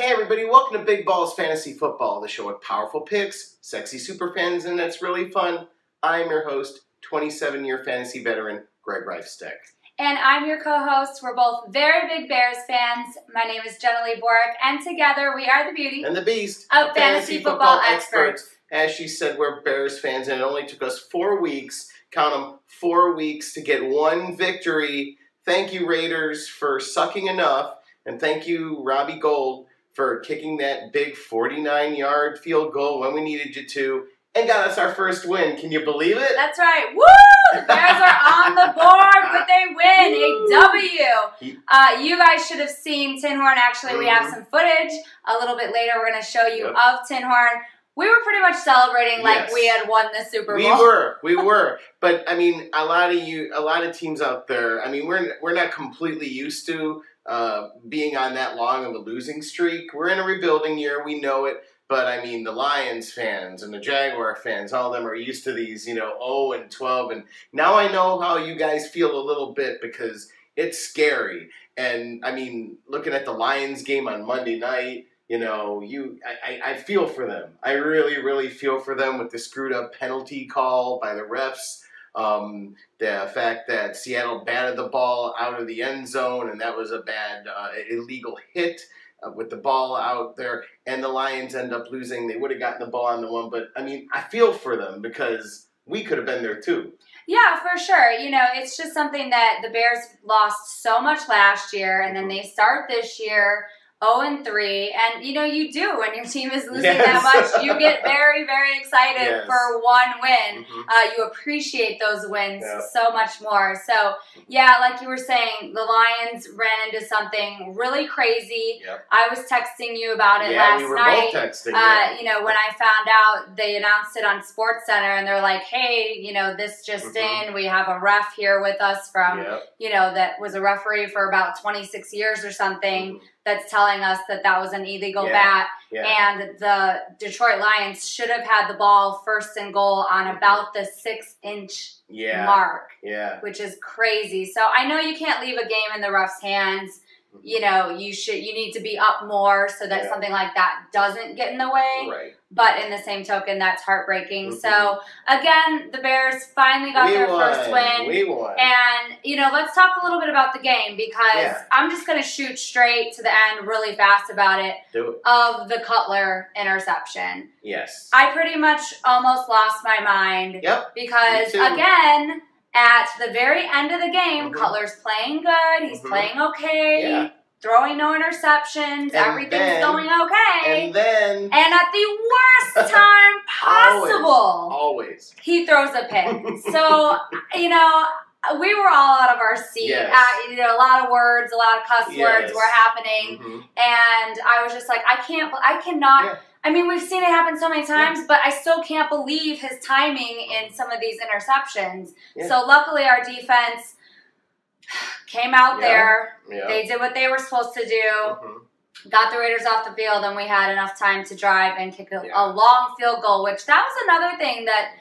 Hey everybody, welcome to Big Balls Fantasy Football, the show with powerful picks, sexy super fans, and that's really fun. I'm your host, 27-year fantasy veteran, Greg Reifsteck. And I'm your co-host. We're both very big Bears fans. My name is Jenilee, and together we are the beauty and the beast of fantasy football experts. As she said, we're Bears fans, and it only took us 4 weeks, count them, 4 weeks to get one victory. Thank you, Raiders, for sucking enough, and thank you, Robbie Gould, for kicking that big 49-yard field goal when we needed you to, and got us our first win. Can you believe it? That's right. Woo! The Bears are on the board with a win, a W. You guys should have seen Tinhorn. Actually, we have some footage. A little bit later, we're going to show you of Tinhorn. We were pretty much celebrating like we had won the Super Bowl. We were. But I mean, a lot of teams out there. I mean, we're not completely used to being on that long of a losing streak. We're in a rebuilding year. We know it. But I mean, the Lions fans and the Jaguar fans, all of them are used to these, 0-12. And now I know how you guys feel a little bit because it's scary. And I mean, looking at the Lions game on Monday night. I feel for them. I really, really feel for them with the screwed up penalty call by the refs. The fact that Seattle batted the ball out of the end zone, and that was a bad illegal hit with the ball out there, and the Lions end up losing. They would have gotten the ball on the one, but I mean, I feel for them because we could have been there too. Yeah, for sure. It's just something that the Bears lost so much last year, and then they start this year 0-3, and you do when your team is losing that much. You get very, very excited for one win. You appreciate those wins so much more. So, yeah, like you were saying, the Lions ran into something really crazy. I was texting you about it last we were night. Both texting. When I found out, they announced it on SportsCenter, and they're like, "Hey, this just in. We have a ref here with us from, that was a referee for about 26 years or something." That's telling us that was an illegal bat. And the Detroit Lions should have had the ball first and goal on about the 6-inch mark, which is crazy. So I know you can't leave a game in the ref's hands. You need to be up more so that something like that doesn't get in the way. Right. But in the same token, that's heartbreaking. So, again, the Bears finally got their first win. We won. And, let's talk a little bit about the game because I'm just going to shoot straight to the end really fast about it. Do it. Of the Cutler interception. Yes. I pretty much almost lost my mind. Yep. Because, again, at the very end of the game, Cutler's playing good. He's playing okay. Throwing no interceptions. Everything's going okay. And at the worst time possible. Always. He throws a pick. So, we were all out of our seat. A lot of words, a lot of cuss words were happening. And I was just like, I cannot. I mean, we've seen it happen so many times, but I still can't believe his timing in some of these interceptions. So luckily our defense came out there. They did what they were supposed to do. Got the Raiders off the field, and we had enough time to drive and kick a long field goal, which that was another thing that,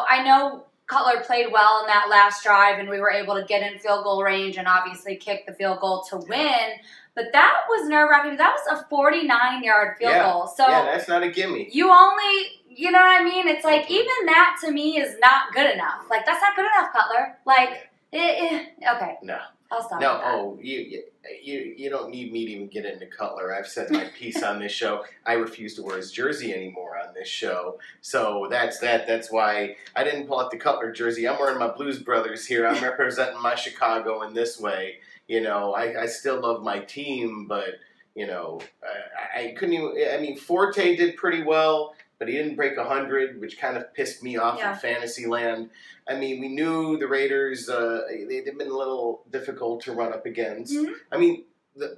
I know Cutler played well in that last drive, and we were able to get in field goal range and obviously kick the field goal to win. But that was nerve-wracking. That was a 49-yard field goal. So that's not a gimme. You only, you know what I mean? It's like, even that to me is not good enough. Like, that's not good enough, Cutler. Like, okay. No. I'll stop No, with that. You don't need me to even get into Cutler. I've said my piece on this show. I refuse to wear his jersey anymore on this show. So that's that. That's why I didn't pull out the Cutler jersey. I'm wearing my Blues Brothers here. I'm representing my Chicago in this way. I still love my team, but, I couldn't even, I mean, Forte did pretty well, but he didn't break 100, which kind of pissed me off in fantasy land. I mean, we knew the Raiders, they've been a little difficult to run up against. I mean,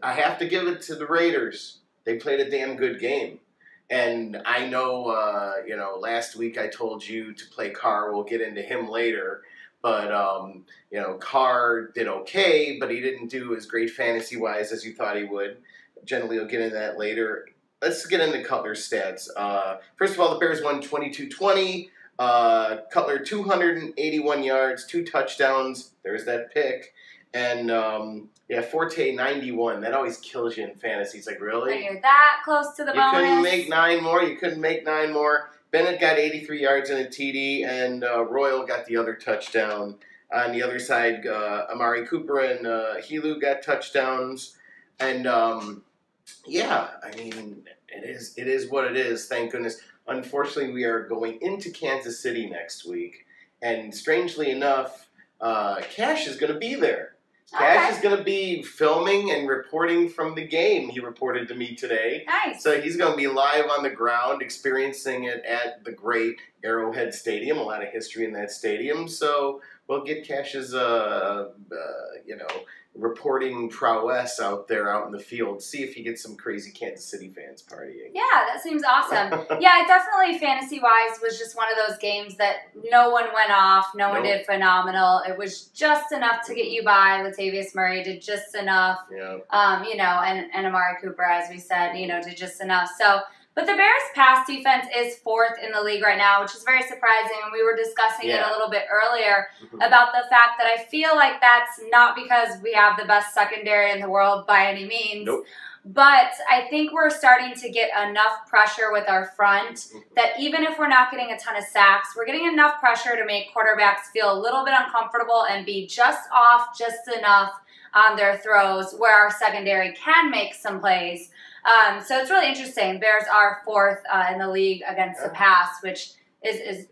I have to give it to the Raiders. They played a damn good game. And I know, last week I told you to play Carr. We'll get into him later. But, Carr did okay, but he didn't do as great fantasy-wise as you thought he would. Jenilee will get into that later. Let's get into Cutler's stats. First of all, the Bears won 22-20. Cutler, 281 yards, 2 touchdowns. There's that pick. And Yeah, Forte 91. That always kills you in fantasy. It's like, really? When you're that close to the bonus. You couldn't make 9 more. You couldn't make 9 more. Bennett got 83 yards and a TD, and Royal got the other touchdown. On the other side, Amari Cooper and Helu got touchdowns. And, yeah, I mean, it is what it is, thank goodness. Unfortunately, we are going into Kansas City next week. And strangely enough, Cash is going to be there. Cash is going to be filming and reporting from the game, he reported to me today. Nice. So he's going to be live on the ground, experiencing it at the great Arrowhead Stadium. A lot of history in that stadium. So we'll get Cash's, reporting prowess out in the field. See if he gets some crazy Kansas City fans partying. Yeah, that seems awesome. Yeah, it definitely, fantasy-wise, was just one of those games that no one went off. No one did phenomenal. It was just enough to get you by. Latavius Murray did just enough. Yeah. And Amari Cooper, as we said, did just enough. So, but the Bears' pass defense is 4th in the league right now, which is very surprising. And we were discussing it a little bit earlier about the fact that I feel like that's not because we have the best secondary in the world by any means. Nope. But I think we're starting to get enough pressure with our front that even if we're not getting a ton of sacks, we're getting enough pressure to make quarterbacks feel a little bit uncomfortable and be just off just enough on their throws where our secondary can make some plays. So it's really interesting. Bears are 4th in the league against the pass, which is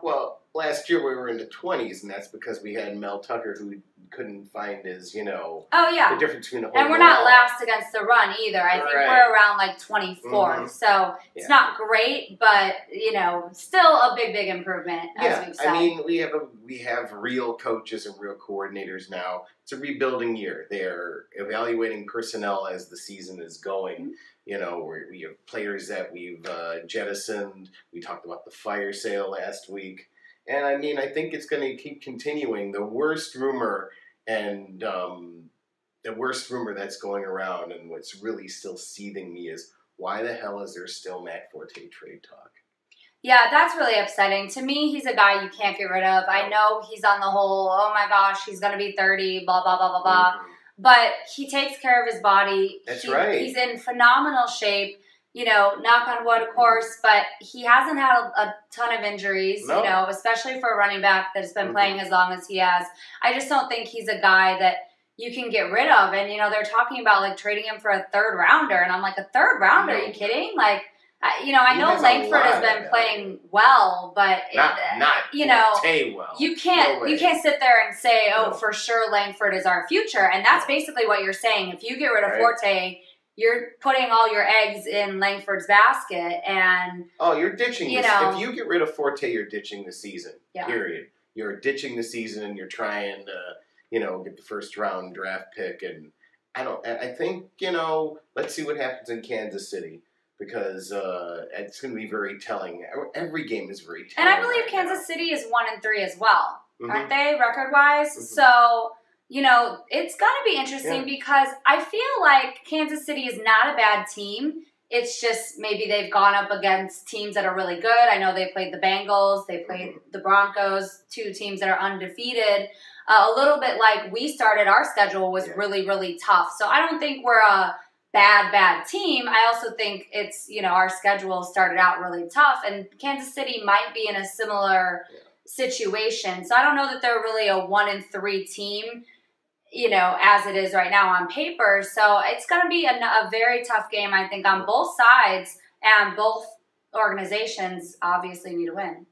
Well, last year we were in the 20s, and that's because we had Mel Tucker, who couldn't find his, the difference between the whole. And we're not last against the run either. I think we're around like 24th. So it's not great, but still a big improvement. As we've said. I mean, we have real coaches and real coordinators now. It's a rebuilding year. They're evaluating personnel as the season is going. We have players that we've jettisoned. We talked about the fire sale last week. And I mean, I think it's going to keep continuing. The worst rumor that's going around and what's really still seething me is, why the hell is there still Matt Forte trade talk? Yeah, that's really upsetting. To me, he's a guy you can't get rid of. I know he's on the whole, oh my gosh, he's going to be 30, blah, blah, blah, blah, blah. But he takes care of his body. That's right. He's in phenomenal shape. Knock on wood, of course, but he hasn't had a ton of injuries, especially for a running back that has been playing as long as he has. I just don't think he's a guy that you can get rid of. And, they're talking about, like, trading him for a 3rd rounder. And I'm like, a 3rd rounder? Are you kidding? Like, I know Langford has been playing well, but well. You can't sit there and say, for sure Langford is our future. And that's basically what you're saying. If you get rid of Forte, you're putting all your eggs in Langford's basket, and you're ditching this. If you get rid of Forte, you're ditching the season. Period. You're ditching the season, and you're trying to, get the 1st round draft pick. And I think let's see what happens in Kansas City, because it's going to be very telling. Every game is very telling. And I believe Kansas City is 1-3 as well, aren't they, record wise? So. It's going to be interesting because I feel like Kansas City is not a bad team. It's just maybe they've gone up against teams that are really good. I know they played the Bengals. They played the Broncos, 2 teams that are undefeated. A little bit like we started our schedule was really, really tough. So I don't think we're a bad team. I also think it's, our schedule started out really tough. And Kansas City might be in a similar situation. So I don't know that they're really a 1-3 team, as it is right now on paper. So it's going to be a very tough game, I think, on both sides, and both organizations obviously need to win.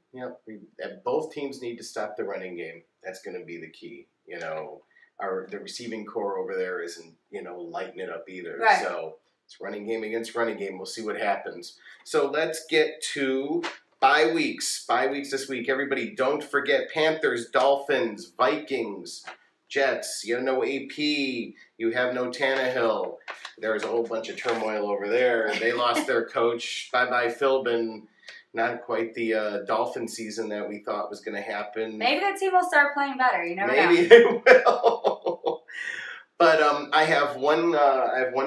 Both teams need to stop the running game. That's going to be the key. The receiving core over there isn't, lighting it up either. Right. So it's running game against running game. We'll see what happens. So let's get to bye weeks. Bye weeks this week. Everybody, don't forget Panthers, Dolphins, Vikings, Jets. You have no AP. You have no Tannehill. There's a whole bunch of turmoil over there. They lost their coach. Bye-bye, Philbin. Not quite the Dolphin season that we thought was going to happen. Maybe the team will start playing better. You never know. Maybe they will. But I have one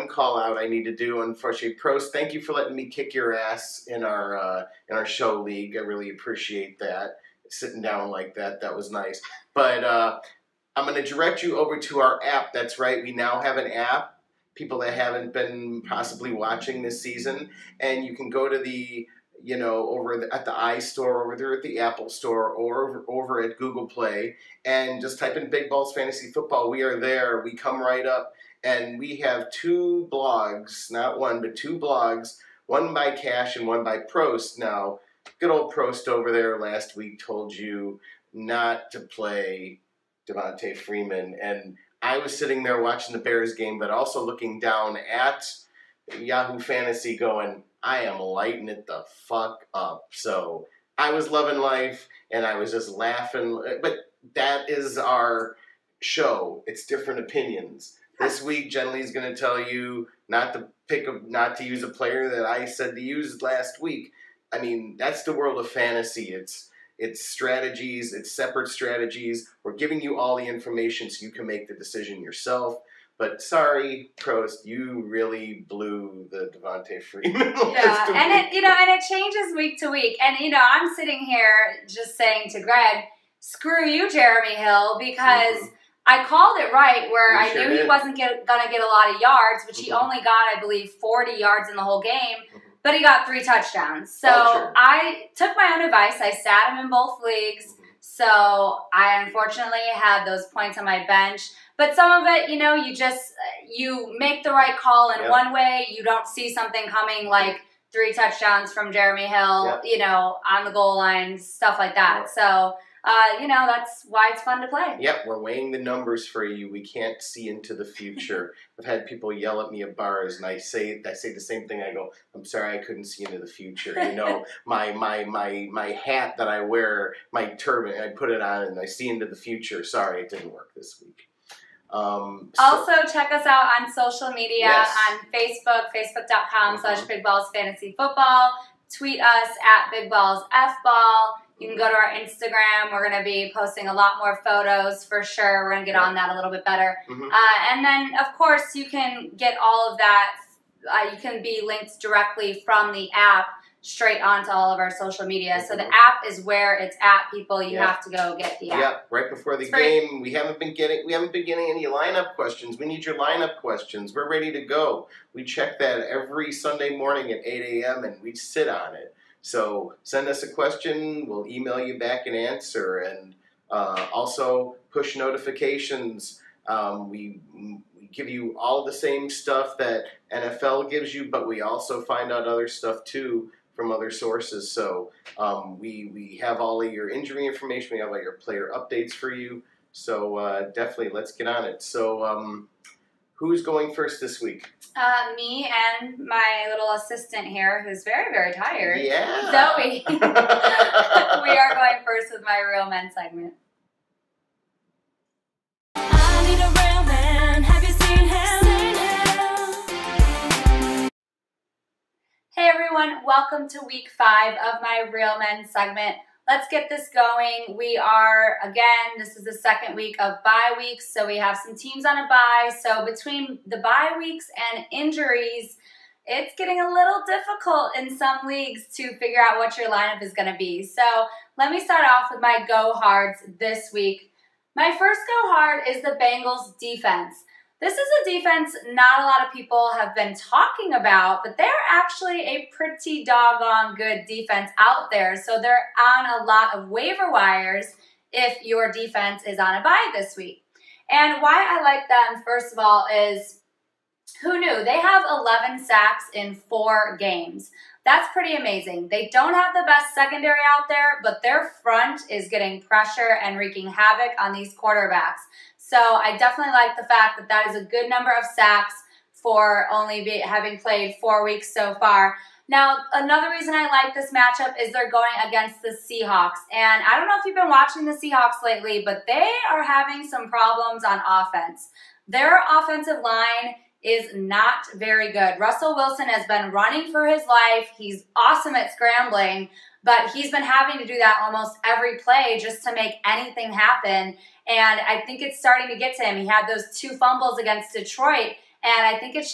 call out I need to do. Unfortunately, Prost, thank you for letting me kick your ass in our show league. I really appreciate that. Sitting down like that was nice. But I'm going to direct you over to our app. That's right. We now have an app. People that haven't been possibly watching this season, and you can go to the, at the iStore, over there at the Apple Store, or over at Google Play, and just type in Big Balls Fantasy Football. We are there. We come right up, and we have 2 blogs, not one, but 2 blogs, one by Cash and one by Prost. Now, good old Prost over there last week told you not to play Devontae Freeman, and I was sitting there watching the Bears game, but also looking down at Yahoo Fantasy going, I am lighting it the fuck up. So I was loving life, and I was just laughing. But that is our show. It's different opinions. This week, Jenilee's going to tell you not to use a player that I said to use last week. I mean, that's the world of fantasy. It's strategies, it's separate strategies. We're giving you all the information so you can make the decision yourself. But sorry, Prost, you really blew the Devontae Freeman. Yeah, and it changes week to week. And I'm sitting here just saying to Greg, screw you, Jeremy Hill, because I called it right where I knew he wasn't going to get a lot of yards, which he only got, I believe, 40 yards in the whole game. But he got 3 touchdowns. So I took my own advice. I sat him in both leagues. So I unfortunately had those points on my bench. But some of it, you make the right call in one way. You don't see something coming like 3 touchdowns from Jeremy Hill, on the goal line, stuff like that. So, that's why it's fun to play. Yep, we're weighing the numbers for you. We can't see into the future. I've had people yell at me at bars, and I say the same thing. I go, I'm sorry, I couldn't see into the future. My hat that I wear, my turban, I put it on, and I see into the future. Sorry, it didn't work this week. Also, check us out on social media, on Facebook, facebook.com/BigBallsFantasyFootball. Tweet us at BigBallsFBall. You can go to our Instagram. We're going to be posting a lot more photos for sure. We're going to get on that a little bit better. And then, of course, you can get all of that. You can be linked directly from the app straight onto all of our social media. So the app is where it's at, people. You have to go get the app. Yeah, right before the game. We haven't been getting any lineup questions. We need your lineup questions. We're ready to go. We check that every Sunday morning at 8 a.m. and we sit on it. So send us a question. We'll email you back an answer, and also push notifications. We give you all the same stuff that NFL gives you, but we also find out other stuff too from other sources. So we have all of your injury information. We have all your player updates for you. So definitely, let's get on it. So who's going first this week? Me and my little assistant here, who's very, very tired. Yeah. Zoe. We are going first with my Real Men segment. I need a real man. Have you seen him? Hey everyone, welcome to week 5 of my Real Men segment. Let's get this going. We are, again, this is the second week of bye weeks, so we have some teams on a bye. So between the bye weeks and injuries, it's getting a little difficult in some leagues to figure out what your lineup is going to be. So let me start off with my go hards this week. My first go hard is the Bengals defense. This is a defense not a lot of people have been talking about, but they're actually a pretty doggone good defense out there. So they're on a lot of waiver wires if your defense is on a bye this week. And why I like them, first of all, is who knew? They have 11 sacks in 4 games. That's pretty amazing. They don't have the best secondary out there, but their front is getting pressure and wreaking havoc on these quarterbacks. So I definitely like the fact that that is a good number of sacks for only having played 4 weeks so far. Now, another reason I like this matchup is they're going against the Seahawks. And I don't know if you've been watching the Seahawks lately, but they are having some problems on offense. Their offensive line is not very good. Russell Wilson has been running for his life. He's awesome at scrambling, but he's been having to do that almost every play just to make anything happen. And I think it's starting to get to him. He had those 2 fumbles against Detroit, and I think it's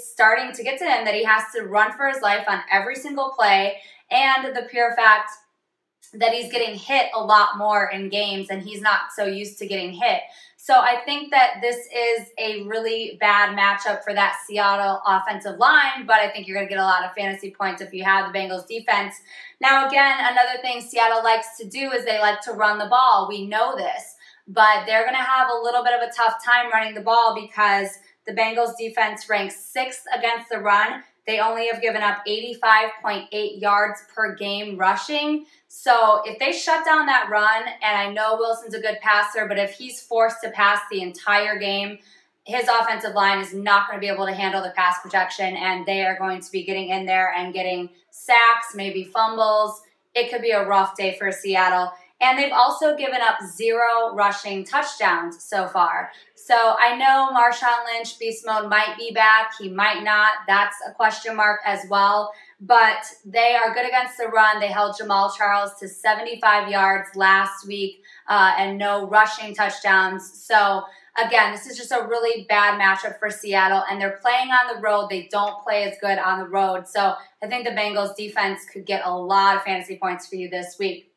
starting to get to him that he has to run for his life on every single play. And the pure fact that he's getting hit a lot more in games, and he's not so used to getting hit. So I think that this is a really bad matchup for that Seattle offensive line, but I think you're going to get a lot of fantasy points if you have the Bengals defense. Now, again, another thing Seattle likes to do is they like to run the ball. We know this, but they're going to have a little bit of a tough time running the ball because the Bengals defense ranks 6th against the run. They only have given up 85.8 yards per game rushing. So if they shut down that run, and I know Wilson's a good passer, but if he's forced to pass the entire game, his offensive line is not going to be able to handle the pass protection, and they are going to be getting in there and getting sacks, maybe fumbles. It could be a rough day for Seattle. And they've also given up 0 rushing touchdowns so far. So I know Marshawn Lynch, beast mode, might be back. He might not. That's a question mark as well. But they are good against the run. They held Jamal Charles to 75 yards last week and no rushing touchdowns. So again, this is just a really bad matchup for Seattle, and they're playing on the road. They don't play as good on the road. So I think the Bengals defense could get a lot of fantasy points for you this week.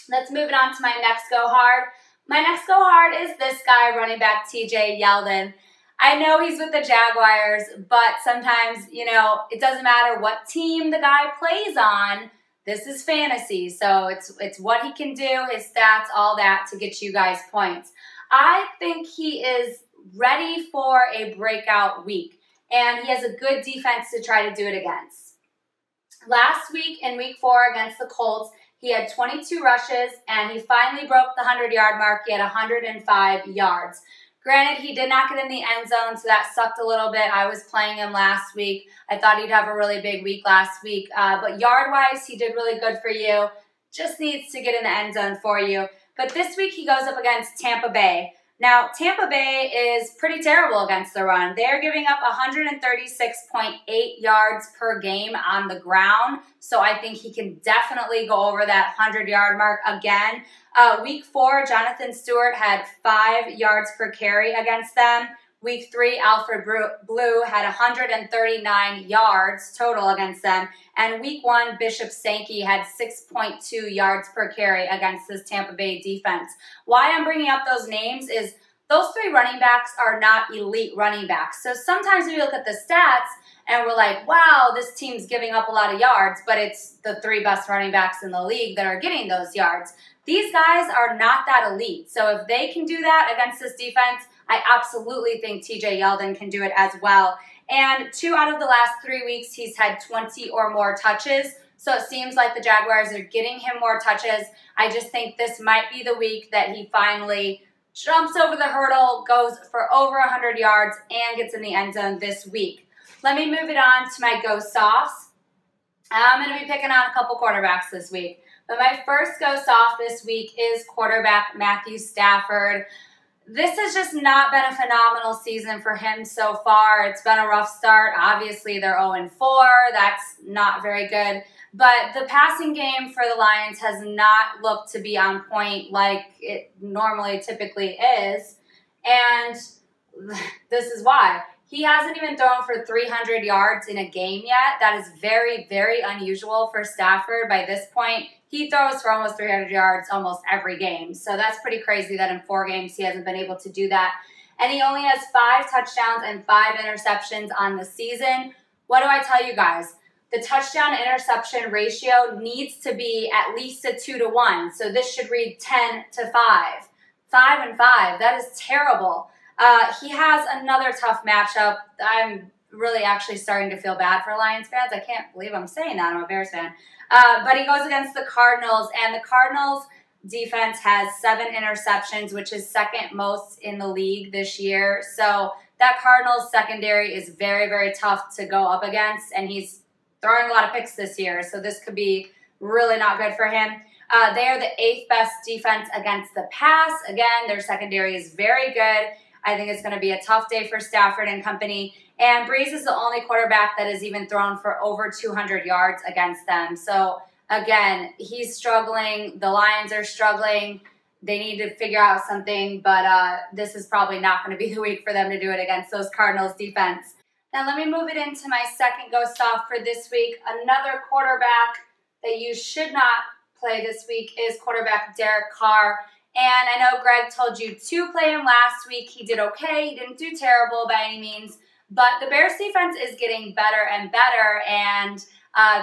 Let's move it on to my next go hard. My next go hard is this guy, running back TJ Yeldon. I know he's with the Jaguars, but sometimes, you know, it doesn't matter what team the guy plays on. This is fantasy, so it's what he can do, his stats, all that to get you guys points. I think he is ready for a breakout week, and he has a good defense to try to do it against. Last week in week 4 against the Colts, he had 22 rushes, and he finally broke the 100-yard mark. He had 105 yards. Granted, he did not get in the end zone, so that sucked a little bit. I was playing him last week. I thought he'd have a really big week last week. But yard-wise, he did really good for you. Just needs to get in the end zone for you. But this week, he goes up against Tampa Bay. Now, Tampa Bay is pretty terrible against the run. They're giving up 136.8 yards per game on the ground. So I think he can definitely go over that 100-yard mark again. Week 4, Jonathan Stewart had 5 yards per carry against them. Week 3, Alfred Blue had 139 yards total against them. And week 1, Bishop Sankey had 6.2 yards per carry against this Tampa Bay defense. Why I'm bringing up those names is those 3 running backs are not elite running backs. So sometimes we look at the stats and we're like, wow, this team's giving up a lot of yards, but it's the 3 best running backs in the league that are getting those yards. These guys are not that elite. So if they can do that against this defense, I absolutely think TJ Yeldon can do it as well. And 2 out of the last 3 weeks, he's had 20 or more touches. So it seems like the Jaguars are getting him more touches. I just think this might be the week that he finally jumps over the hurdle, goes for over 100 yards, and gets in the end zone this week. Let me move it on to my go softs. I'm going to be picking on a couple quarterbacks this week. But my first go soft this week is quarterback Matthew Stafford. This has just not been a phenomenal season for him so far. It's been a rough start. Obviously, they're 0-4. That's not very good. But the passing game for the Lions has not looked to be on point like it normally typically is. And this is why. He hasn't even thrown for 300 yards in a game yet. That is very, very unusual for Stafford. By this point, he throws for almost 300 yards almost every game. So that's pretty crazy that in 4 games he hasn't been able to do that. And he only has 5 touchdowns and 5 interceptions on the season. What do I tell you guys? The touchdown-interception ratio needs to be at least a 2-to-1. So this should read 10-5. 5-5. That is terrible. He has another tough matchup. I'm really actually starting to feel bad for Lions fans. I can't believe I'm saying that. I'm a Bears fan. But he goes against the Cardinals, and the Cardinals defense has 7 interceptions, which is second most in the league this year. So that Cardinals secondary is very, very tough to go up against, and he's throwing a lot of picks this year. So this could be really not good for him. They are the 8th best defense against the pass. Again, their secondary is very good. I think it's going to be a tough day for Stafford and company. And Breeze is the only quarterback that has even thrown for over 200 yards against them. So, again, he's struggling. The Lions are struggling. They need to figure out something. But this is probably not going to be the week for them to do it against those Cardinals defense. Now, let me move it into my second go soft for this week. Another quarterback that you should not play this week is quarterback Derek Carr. And I know Greg told you to play him last week. He did okay. He didn't do terrible by any means. But the Bears defense is getting better and better, and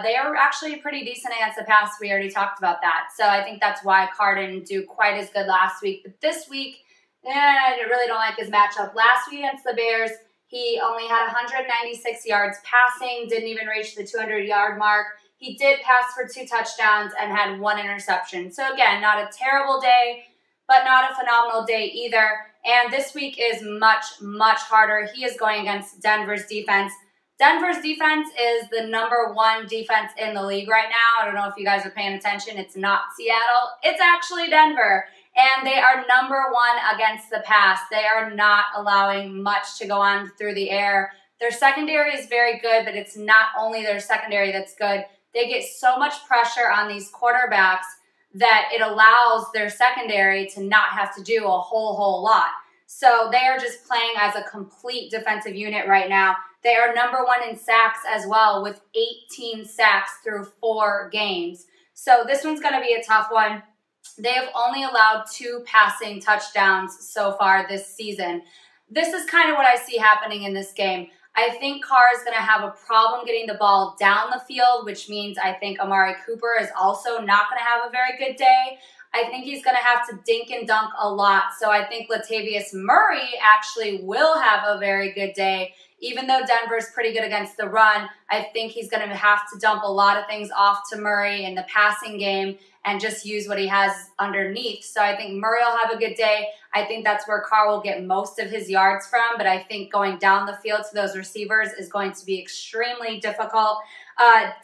they are actually pretty decent against the pass. We already talked about that. So I think that's why Carr didn't do quite as good last week. But this week, I really don't like his matchup. Last week against the Bears, he only had 196 yards passing, didn't even reach the 200-yard mark. He did pass for 2 touchdowns and had 1 interception. So again, not a terrible day, but not a phenomenal day either. And this week is much, much harder. He is going against Denver's defense. Denver's defense is the #1 defense in the league right now. I don't know if you guys are paying attention. It's not Seattle. It's actually Denver. And they are #1 against the pass. They are not allowing much to go on through the air. Their secondary is very good, but it's not only their secondary that's good. They get so much pressure on these quarterbacks that it allows their secondary to not have to do a whole lot. So they are just playing as a complete defensive unit right now. They are #1 in sacks as well, with 18 sacks through 4 games. So this one's going to be a tough one. They have only allowed 2 passing touchdowns so far this season. This is kind of what I see happening in this game. I think Carr is going to have a problem getting the ball down the field, which means I think Amari Cooper is also not going to have a very good day. I think he's going to have to dink and dunk a lot. So I think Latavius Murray actually will have a very good day. Even though Denver's pretty good against the run, I think he's going to have to dump a lot of things off to Murray in the passing game and just use what he has underneath. So I think Murray will have a good day. I think that's where Carr will get most of his yards from, but I think going down the field to those receivers is going to be extremely difficult.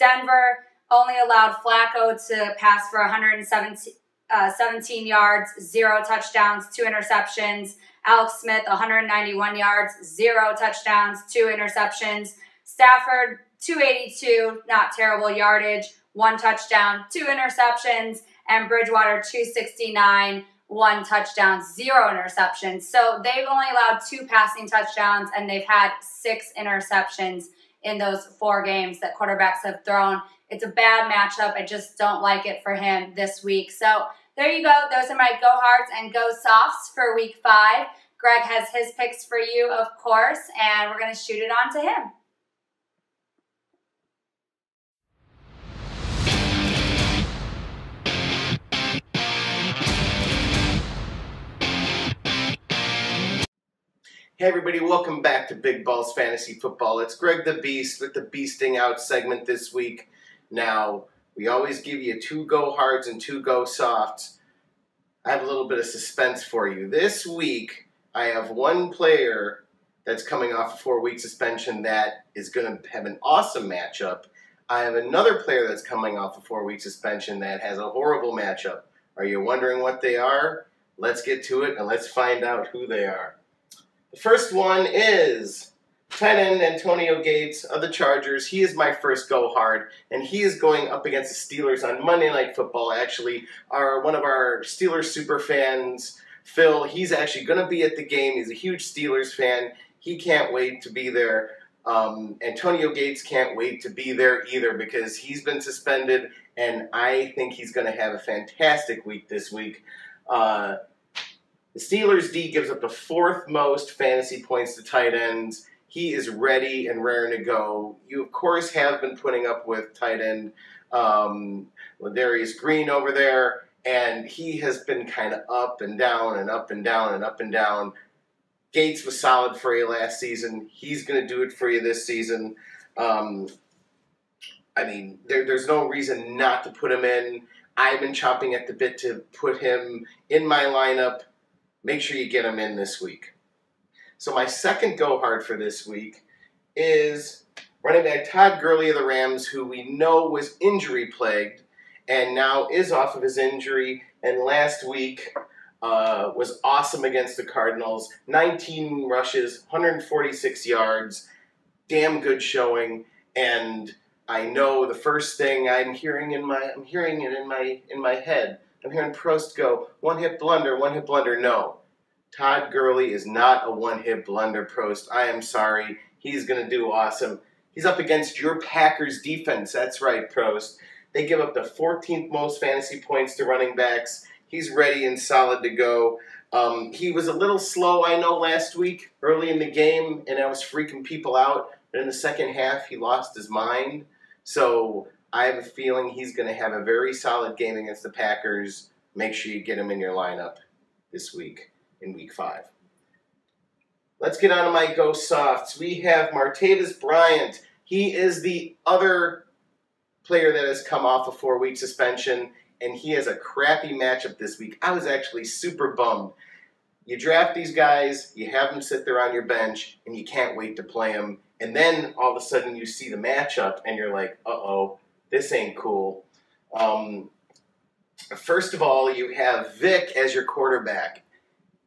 Denver only allowed Flacco to pass for 117 yards, 0 touchdowns, 2 interceptions. Alex Smith, 191 yards, 0 touchdowns, 2 interceptions. Stafford, 282, not terrible yardage, 1 touchdown, 2 interceptions. And Bridgewater, 269, 1 touchdown, 0 interceptions. So they've only allowed 2 passing touchdowns, and they've had 6 interceptions in those 4 games that quarterbacks have thrown. It's a bad matchup. I just don't like it for him this week. So there you go. Those are my go hards and go softs for week 5. Greg has his picks for you, of course, and we're going to shoot it on to him. Hey everybody, welcome back to Big Balls Fantasy Football. It's Greg the Beast with the Beasting Out segment this week. Now, we always give you 2 go hards and 2 go softs. I have a little bit of suspense for you. This week, I have 1 player that's coming off a 4-week suspension that is going to have an awesome matchup. I have another player that's coming off a 4-week suspension that has a horrible matchup. Are you wondering what they are? Let's get to it and let's find out who they are. The first one is tight end Antonio Gates of the Chargers. He is my first go hard, and he is going up against the Steelers on Monday Night Football. Actually, one of our Steelers super fans, Phil, he's actually going to be at the game. He's a huge Steelers fan. He can't wait to be there. Antonio Gates can't wait to be there either because he's been suspended, and I think he's going to have a fantastic week this week. The Steelers' D gives up the 4th most fantasy points to tight ends. He is ready and raring to go. You, of course, have been putting up with tight end Ladarius Green over there, and he has been kind of up and down and up and down and up and down. Gates was solid for you last season. He's going to do it for you this season. I mean, there's no reason not to put him in. I've been chomping at the bit to put him in my lineup. Make sure you get him in this week. So my second go hard for this week is running back Todd Gurley of the Rams, who we know was injury plagued and now is off of his injury. And last week was awesome against the Cardinals. 19 rushes, 146 yards, damn good showing. And I know the first thing I'm hearing in my head. I'm hearing Prost go, one-hit blunder, one-hit blunder. No, Todd Gurley is not a one-hit blunder, Prost. I am sorry. He's going to do awesome. He's up against your Packers defense. That's right, Prost. They give up the 14th most fantasy points to running backs. He's ready and solid to go. He was a little slow, I know, last week, early in the game, and I was freaking people out. But in the second half, he lost his mind. So I have a feeling he's going to have a very solid game against the Packers. Make sure you get him in your lineup this week in Week 5. Let's get on to my Go Softs. We have Martavis Bryant. He is the other player that has come off a 4-week suspension, and he has a crappy matchup this week. I was actually super bummed. You draft these guys, you have them sit there on your bench, and you can't wait to play them. And then all of a sudden you see the matchup, and you're like, uh-oh, this ain't cool. First of all, you have Vic as your quarterback.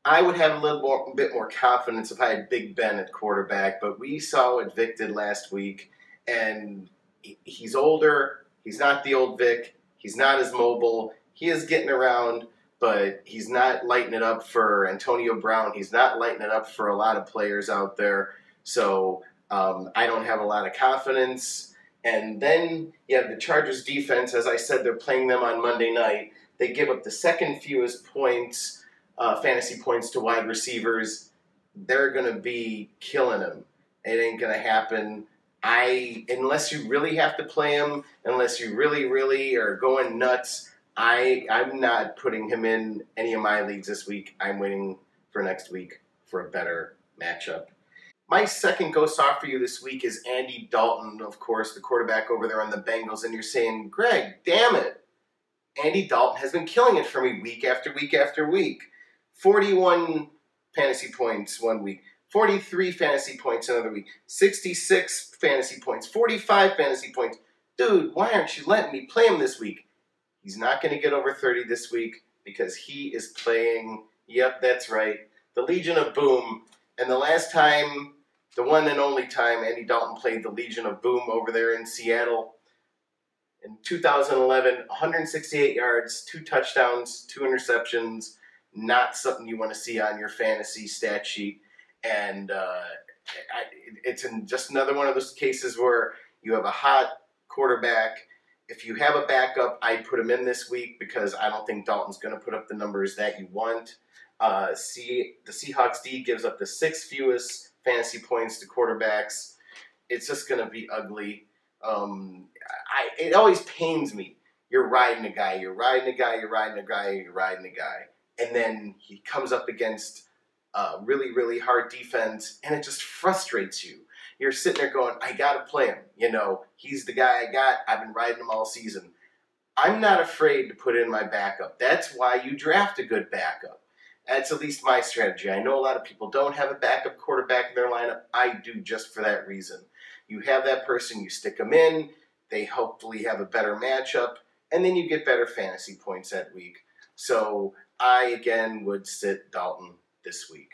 I would have a bit more confidence if I had Big Ben at quarterback, but we saw what Vic did last week, and he's older. He's not the old Vic. He's not as mobile. He is getting around, but he's not lighting it up for Antonio Brown. He's not lighting it up for a lot of players out there. So I don't have a lot of confidence. And then you have the Chargers defense. As I said, they're playing them on Monday night. They give up the second fewest points, fantasy points to wide receivers. They're going to be killing them. It ain't going to happen. Unless you really have to play him, unless you really are going nuts, I'm not putting him in any of my leagues this week. I'm waiting for next week for a better matchup. My second Go Soft for you this week is Andy Dalton, of course, the quarterback over there on the Bengals. And you're saying, Greg, damn it. Andy Dalton has been killing it for me week after week after week. 41 fantasy points one week. 43 fantasy points another week. 66 fantasy points. 45 fantasy points. Dude, why aren't you letting me play him this week? He's not going to get over 30 this week because he is playing, yep, that's right, the Legion of Boom. And the last time, the one and only time Andy Dalton played the Legion of Boom over there in Seattle, in 2011, 168 yards, 2 touchdowns, 2 interceptions, not something you want to see on your fantasy stat sheet. And it's just another one of those cases where you have a hot quarterback. If you have a backup, I'd put him in this week because I don't think Dalton's going to put up the numbers that you want. The Seahawks D gives up the 6th fewest fantasy points to quarterbacks. It's just going to be ugly. It always pains me. You're riding a guy, and then he comes up against really hard defense, and it just frustrates you. You're sitting there going, I got to play him. You know, he's the guy I got. I've been riding him all season. I'm not afraid to put in my backup. That's why you draft a good backup. That's at least my strategy. I know a lot of people don't have a backup quarterback in their lineup. I do just for that reason. You have that person, you stick them in, they hopefully have a better matchup, and then you get better fantasy points that week. So I, again, would sit Dalton this week.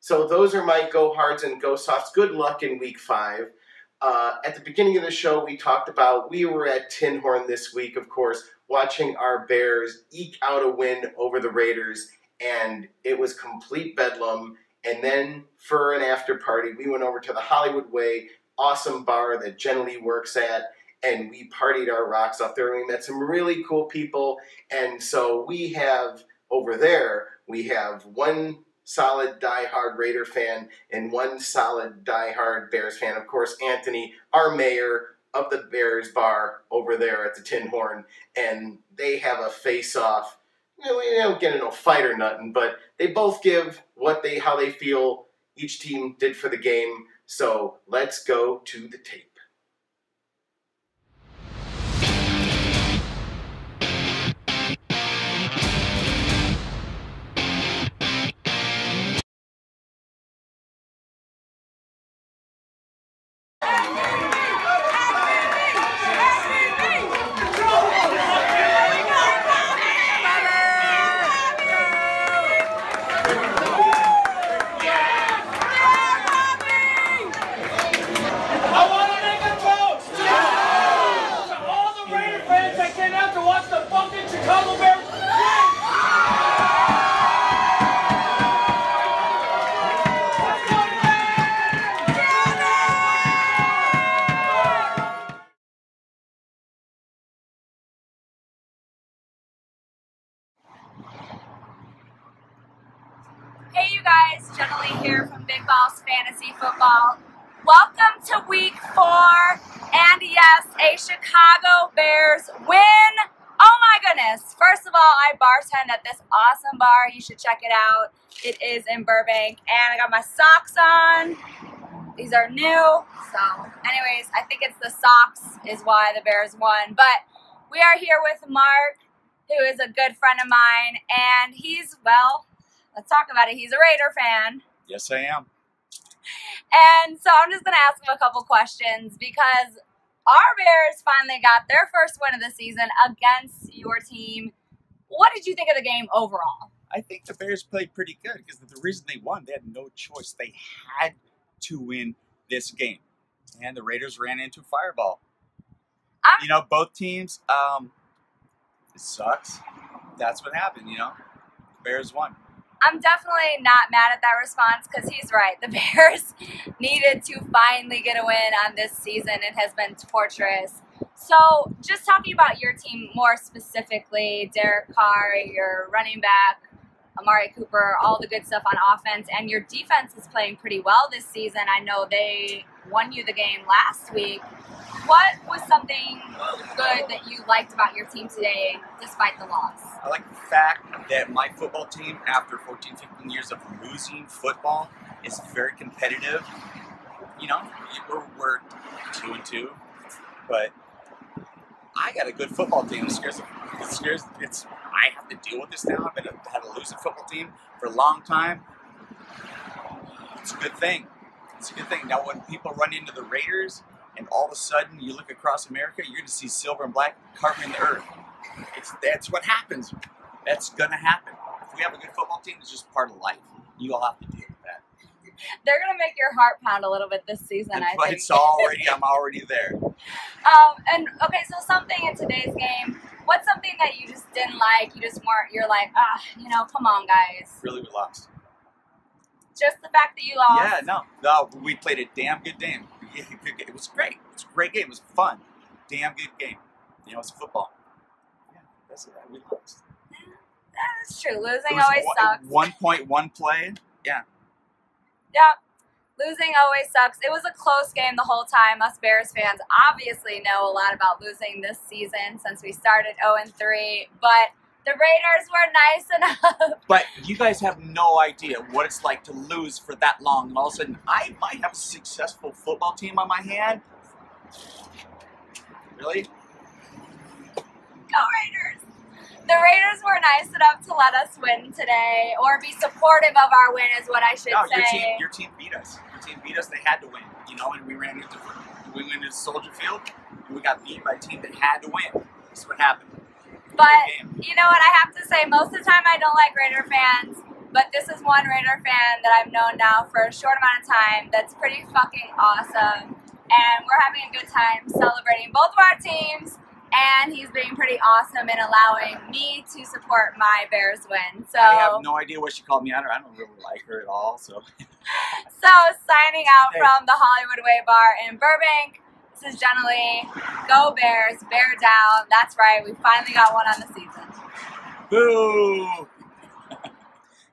So those are my Go Hards and Go Softs. Good luck in Week 5. At the beginning of the show, we talked about we were at Tin Horn this week, of course, watching our Bears eke out a win over the Raiders, and it was complete bedlam. And then for an after party, we went over to the Hollywood Way, awesome bar that Jenilee works at, and we partied our rocks off there. We met some really cool people, and so we have over there, we have one solid diehard Raider fan and one solid diehard Bears fan. Of course, Anthony, our mayor of the Bears bar over there at the Tin Horn, and they have a face-off. You know, we don't get in no fight or nothing, but they both give how they feel each team did for the game. So let's go to the tape. Hey you guys, Jenilee here from Big Balls Fantasy Football. Welcome to week 4, and yes, a Chicago Bears win. Oh my goodness. First of all, I bartend at this awesome bar. You should check it out. It is in Burbank, and I got my socks on. These are new. So anyways, I think it's the socks is why the Bears won. But we are here with Mark, who is a good friend of mine, and he's, well, let's talk about it. He's a Raider fan. Yes, I am. And so I'm just going to ask him a couple questions because our Bears finally got their first win of the season against your team. What did you think of the game overall? I think the Bears played pretty good because the reason they won, they had no choice. They had to win this game. And the Raiders ran into a fireball. You know, both teams, it sucks. That's what happened, you know. The Bears won. I'm definitely not mad at that response because he's right. The Bears needed to finally get a win on this season. It has been torturous. So just talking about your team more specifically, Derek Carr, your running back, Amari Cooper, all the good stuff on offense, and your defense is playing pretty well this season. I know they won you the game last week. What was something good that you liked about your team today despite the loss? I like the fact that my football team, after 14, 15 years of losing football, is very competitive. You know, we're 2-2, but I got a good football team. I have to deal with this now. I've had a losing football team for a long time. It's a good thing. It's a good thing. Now, when people run into the Raiders, and all of a sudden you look across America, you're going to see silver and black carving the earth. That's what happens. That's going to happen. If we have a good football team, it's just part of life. You all have to deal with that. They're going to make your heart pound a little bit this season, I think. It's already, I'm already there. And okay, so something in today's game, what's something that you just didn't like? You just weren't, you're like, you know, come on, guys. Really, we lost. Just the fact that you lost? Yeah, no, we played a damn good game. It was great. It was a great game. It was fun. Damn good game. You know, it's football. Yeah, that's it. We lost. That's true. Losing always sucks. 1.1 play. Yeah. Yeah. Losing always sucks. It was a close game the whole time. Us Bears fans obviously know a lot about losing this season since we started 0-3. But the Raiders were nice enough. But you guys have no idea what it's like to lose for that long. And all of a sudden, I might have a successful football team on my hand. Really? Go Raiders! The Raiders were nice enough to let us win today, or be supportive of our win is what I should say. Your team beat us. Your team beat us. They had to win, you know, and we went into Soldier Field, and we got beat by a team that had to win. That's what happened. But, you know what, I have to say, most of the time I don't like Raider fans, but this is one Raider fan that I've known now for a short amount of time that's pretty fucking awesome, and we're having a good time celebrating both of our teams, and he's being pretty awesome in allowing me to support my Bears win. So I have no idea what she called me on her. I don't really like her at all, so. So, signing out from the Hollywood Way Bar in Burbank, this is Jenilee. Go Bears, bear down. That's right, we finally got one on the season. Boo!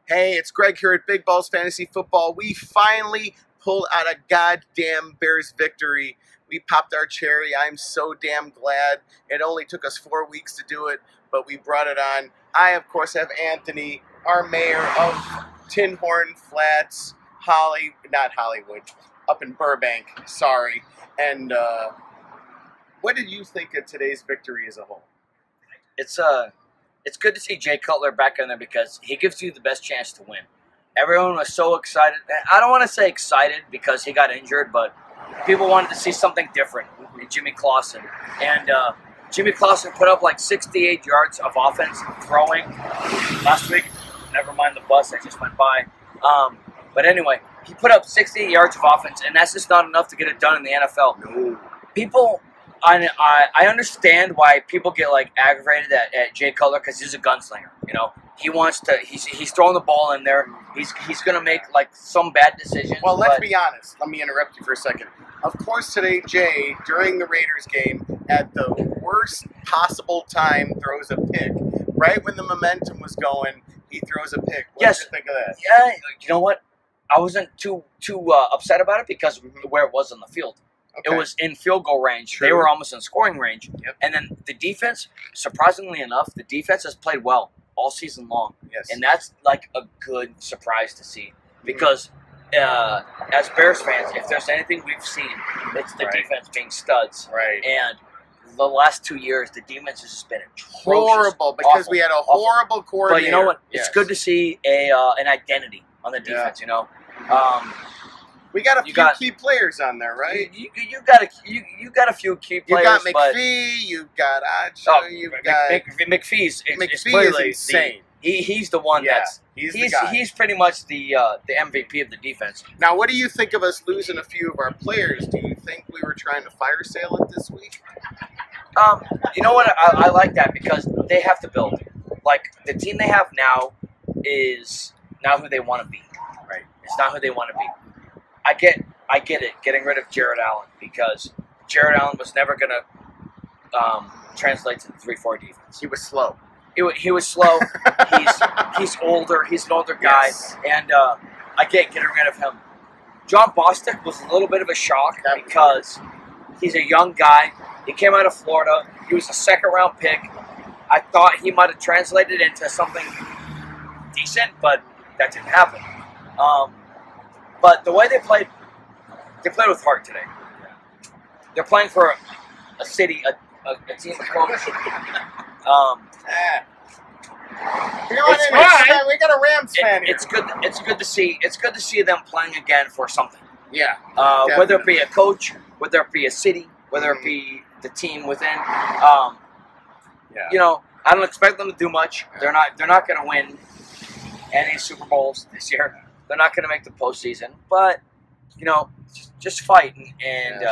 Hey, it's Greg here at Big Balls Fantasy Football. We finally pulled out a goddamn Bears victory. We popped our cherry. I'm so damn glad. It only took us 4 weeks to do it, but we brought it on. I, of course, have Anthony, our mayor of Tin Horn Flats, not Hollywood, up in Burbank, sorry. And what did you think of today's victory as a whole? It's good to see Jay Cutler back in there because he gives you the best chance to win. Everyone was so excited. I don't want to say excited because he got injured, but people wanted to see something different in Jimmy Clausen. And Jimmy Clausen put up like 68 yards of offense throwing last week. Never mind the bus that just went by. But anyway, he put up 68 yards of offense, and that's just not enough to get it done in the NFL. No. People, I understand why people get like aggravated at Jay Cutler because he's a gunslinger. You know, he wants to. He's throwing the ball in there. He's gonna make like some bad decisions. Well, let's be honest. Let me interrupt you for a second. Of course, today Jay, during the Raiders game, at the worst possible time, throws a pick. Right when the momentum was going, He throws a pick. What did you think of that? Yeah, you know what? I wasn't too upset about it because where it was on the field. Okay. It was in field goal range. True. They were almost in scoring range. Yep. And then the defense, surprisingly enough, the defense has played well all season long. Yes. And that's like a good surprise to see. Because as Bears fans, if there's anything we've seen, it's the defense being studs. Right. And the last 2 years, the defense has just been horrible because we had a horrible coordinator. But you know what? It's good to see an identity on the defense, you know. We got a few key players on there, right? You got a few key players. You got McPhee, you've got Acho, you've got McPhee's. McPhee is insane. He's the one that's the guy. He's pretty much the MVP of the defense. Now, what do you think of us losing a few of our players? Do you think we were trying to fire sale it this week? You know what? I like that because they have to build. Like the team they have now is not who they want to be. Right? It's not who they want to be. I get it. Getting rid of Jared Allen because Jared Allen was never gonna translate to the 3-4 defense. He was slow. He was slow. He's older. He's an older guy, and I get getting rid of him. John Bostic was a little bit of a shock because he's a young guy. He came out of Florida. He was a second-round pick. I thought he might have translated into something decent, but that didn't happen. But the way they played with heart today. They're playing for a city, a team of coach. We got a Rams fan here. It's good to see. It's good to see them playing again for something. Yeah. Whether it be a coach, whether it be a city, whether it be the team within. You know, I don't expect them to do much. They're not going to win any Super Bowls this year. They're not going to make the postseason, but you know, just fight and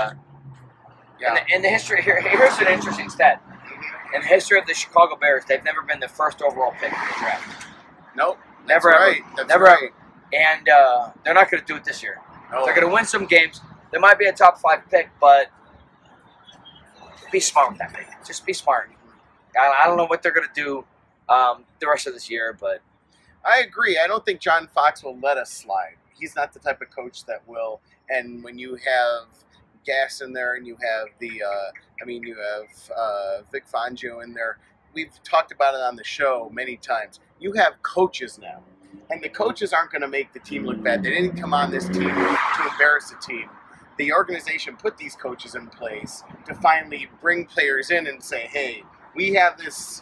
in the history here. Here's an interesting stat. In the history of the Chicago Bears, they've never been the first overall pick in the draft. Nope, never ever. Never ever. And they're not going to do it this year. No. They're going to win some games. They might be a top 5 pick, but be smart with that pick. Just be smart. I don't know what they're going to do the rest of this year, but. I agree. I don't think John Fox will let us slide. He's not the type of coach that will. And when you have gas in there and you have you have Vic Fangio in there, we've talked about it on the show many times. You have coaches now. And the coaches aren't going to make the team look bad. They didn't come on this team to embarrass the team. The organization put these coaches in place to finally bring players in and say, hey, we have this,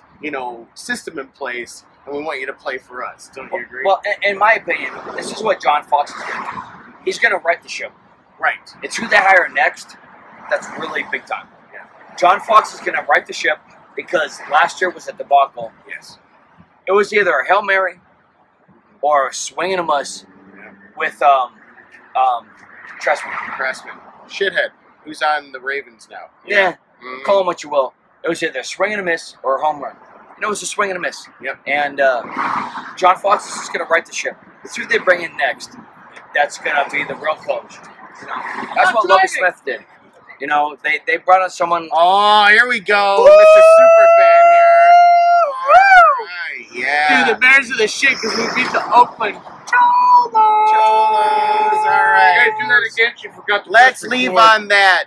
system in place. And we want you to play for us. Don't you agree? Well, in my opinion, this is what John Fox is going to do. He's going to right the ship. Right. It's who they hire next that's really big time. Yeah. John Fox is going to right the ship because last year was a debacle. Yes. It was either a Hail Mary or a swing and a miss with Trestman. Shithead, who's on the Ravens now. Yeah. Call him what you will. It was either a swing and a miss or a home run. It was a swing and a miss. Yep. And John Fox is just going to right the ship. It's who they bring in next that's going to be the real coach. That's what Lovie Smith did. They brought in someone. Oh, here we go. Mr. Superfan here. All right, yeah. Dude, the Bears are the shit because we beat the Oakland Cholos. All right. You guys do that again? You forgot to Let's leave on that.